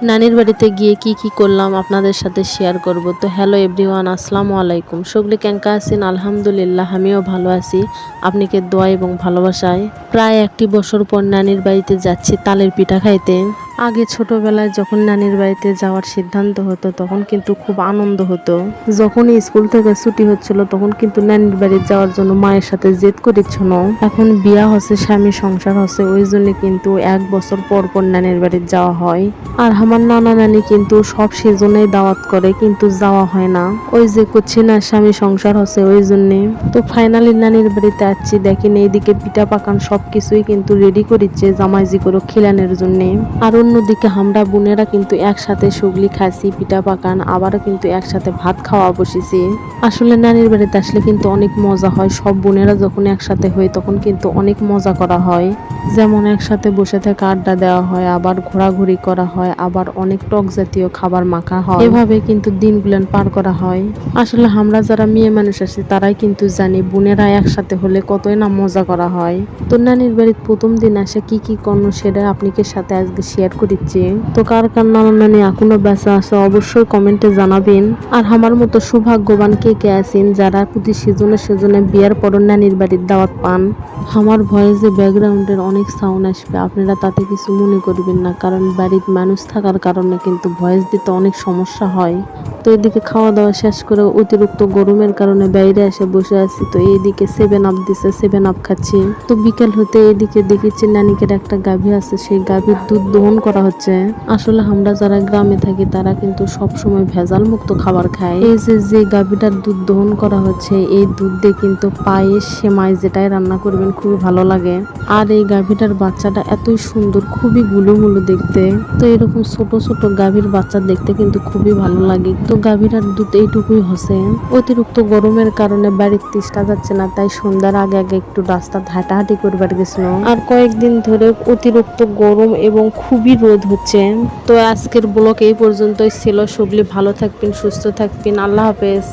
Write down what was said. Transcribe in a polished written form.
নানির বাড়িতে গিয়ে কি কি করলাম আপনাদের সাথে শেয়ার করব। তো হ্যালো এভরিওয়ান, আসসালামু আলাইকুম। সকলে কেঙ্কা আছেন? আলহামদুলিল্লাহ, আমিও ভালো আছি। আপনাকে দোয়া এবং ভালোবাসায় প্রায় একটি বছর পর নানির বাড়িতে যাচ্ছি তালের পিঠা খাইতে। আগে ছোটবেলায় যখন নানির বাড়িতে যাওয়ার সিদ্ধান্ত হতো তখন কিন্তু খুব আনন্দ হতো। যখনই স্কুল থেকে ছুটি হচ্ছিল তখন কিন্তু নানির বাড়ি যাওয়ার জন্য মায়ের সাথে জেদ করেছিল। এখন বিয়া হচ্ছে, স্বামী সংসার হচ্ছে, ওই জন্য কিন্তু এক বছর পর পর নানির বাড়ি যাওয়া হয়। আর আমার নানা নানি কিন্তু সব সিজনেই দাওয়াত করে কিন্তু যাওয়া হয় না, ওই যে করছি না স্বামী সংসার হচ্ছে ওই জন্যে। তো ফাইনালি নানির বাড়িতে আসছি, দেখেন এইদিকে পিঠা পাকান সবকিছুই কিন্তু রেডি করেছে জামাইজি করে খিলানোর জন্য। আর অন্যদিকে আমরা বোনেরা কিন্তু একসাথে সুগলি খাইছি, পিঠা পাকান, আবারও কিন্তু একসাথে ভাত খাওয়া বসেছি। আসলে নানির বাড়িতে আসলে কিন্তু অনেক মজা হয়, সব বোনেরা যখন একসাথে হয় তখন কিন্তু অনেক মজা করা হয়। যেমন একসাথে বসে থেকে আড্ডা দেওয়া হয়, আবার ঘোরাঘুরি করা হয়, আবার অনেক টক জাতীয় খাবার মাখা হয়, এভাবে কিন্তু দিনগুলো পার করা হয়। আসলে আমরা যারা মেয়ে মানুষ আছি তারাই কিন্তু জানি বোনেরা একসাথে হলে কতই না মজা করা হয়। তো নানির বাড়ির প্রথম দিন আসে কি কি করলো সেটা আপনাকে সাথে আজকে শেয়ার করেছি। তো কার কার নানা নানি এখনো বেঁচে আছে অবশ্যই কমেন্টে জানাবেন। আর আমার মতো সৌভাগ্যবান কে কে আছেন যারা প্রতি সিজনে বিয়ার পর নানির বাড়ির দাওয়াত পান। আমার ভয়েসে ব্যাকগ্রাউন্ডের অনেক সাউন্ড আসবে, আপনারা তাতে কিছু মনে করবেন না, কারণ বাড়ির মানুষ থাকার কারণে কিন্তু ভয়েস দিতে অনেক সমস্যা হয়। তো এদিকে খাওয়া দাওয়া শেষ করে অতিরিক্ত গরমের কারণে বাইরে এসে বসে আছি। তো এইদিকে 7 আপ দিছে, 7 আপ খাচ্ছি। তো বিকেল হতে এদিকে দেখেছি নানিকের একটা গাভী আছে, সেই গাভীর দুধ দহন করা হচ্ছে। আসলে আমরা যারা গ্রামে থাকি তারা কিন্তু সব সময় ভেজাল মুক্ত খাবার খায়। এই যে গাভীটার দুধ দহন করা হচ্ছে, এই দুধ দিয়ে কিন্তু পায়েস সেমাই যেটাই রান্না করবেন খুবই ভালো লাগে। আর এই গাভীটার বাচ্চাটা এতই সুন্দর, খুবই গুলুমুলু দেখতে। তো এরকম ছোট ছোট গাভীর বাচ্চা দেখতে কিন্তু খুবই ভালো লাগে। তো গাভীটার দুধ এইটুকুই হচ্ছে। অতিরিক্ত গরমের কারণে বাড়ির তিষ্টা যাচ্ছে না, তাই সন্ধ্যার আগে আগে একটু রাস্তা হাঁটাহাঁটি করবার গেছিল। আর কয়েকদিন ধরে অতিরিক্ত গরম এবং খুবই রোদ হচ্ছে। তো আজকের ব্লগ এই পর্যন্তই ছিল। সবলি ভালো থাকবেন, সুস্থ থাকবেন, আল্লাহ হাফেজ।